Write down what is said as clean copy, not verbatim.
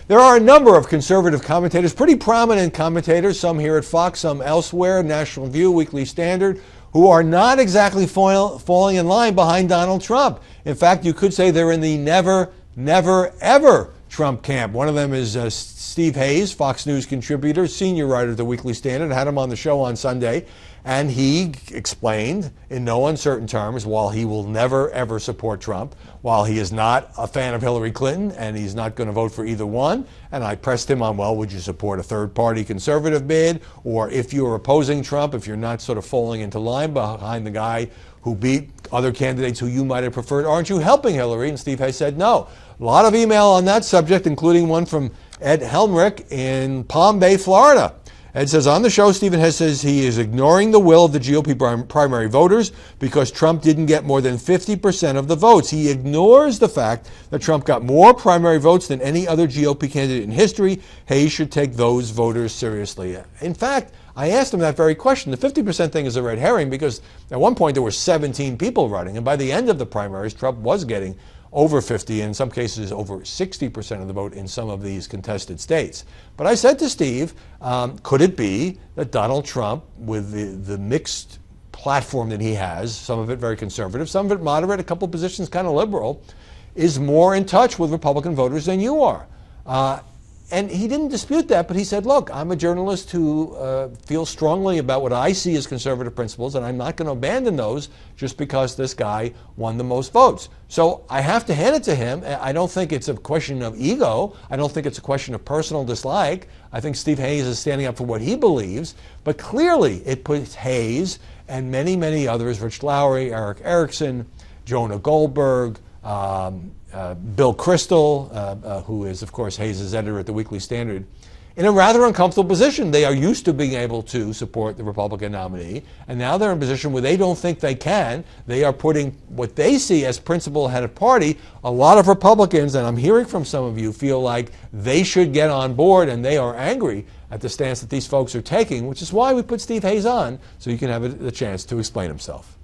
There are a number of conservative commentators, pretty prominent commentators, some here at Fox, some elsewhere, National View, Weekly Standard, who are not exactly falling in line behind Donald Trump. In fact, you could say they're in the never, never, ever Trump camp. One of them is Steve Hayes, Fox News contributor, senior writer of the Weekly Standard. I had him on the show on Sunday, and he explained in no uncertain terms, while he will never, ever support Trump, while he is not a fan of Hillary Clinton and he's not going to vote for either one, and I pressed him on, well, would you support a third-party conservative bid? Or if you're opposing Trump, if you're not sort of falling into line behind the guy who beat other candidates who you might have preferred, aren't you helping Hillary? And Steve Hayes said no. A lot of email on that subject, including one from Ed Helmrich in Palm Bay, Florida. Ed says, on the show, Stephen Hayes says he is ignoring the will of the GOP primary voters because Trump didn't get more than 50% of the votes. He ignores the fact that Trump got more primary votes than any other GOP candidate in history. Hayes should take those voters seriously. In fact, I asked him that very question. The 50% thing is a red herring because at one point there were 17 people running, and by the end of the primaries, Trump was getting over 50, in some cases over 60% of the vote in some of these contested states. But I said to Steve, could it be that Donald Trump, with the mixed platform that he has, some of it very conservative, some of it moderate, a couple positions kind of liberal, is more in touch with Republican voters than you are? And he didn't dispute that, but he said, look, I'm a journalist who feels strongly about what I see as conservative principles, and I'm not going to abandon those just because this guy won the most votes. So I have to hand it to him. I don't think it's a question of ego. I don't think it's a question of personal dislike. I think Steve Hayes is standing up for what he believes, but clearly it puts Hayes and many, many others, Rich Lowry, Eric Erickson, Jonah Goldberg, Bill Kristol, who is, of course, Hayes' editor at the Weekly Standard, in a rather uncomfortable position. They are used to being able to support the Republican nominee, and now they're in a position where they don't think they can. They are putting what they see as principle-headed party. A lot of Republicans, and I'm hearing from some of you, feel like they should get on board, and they are angry at the stance that these folks are taking, which is why we put Steve Hayes on, so you can have the chance to explain himself.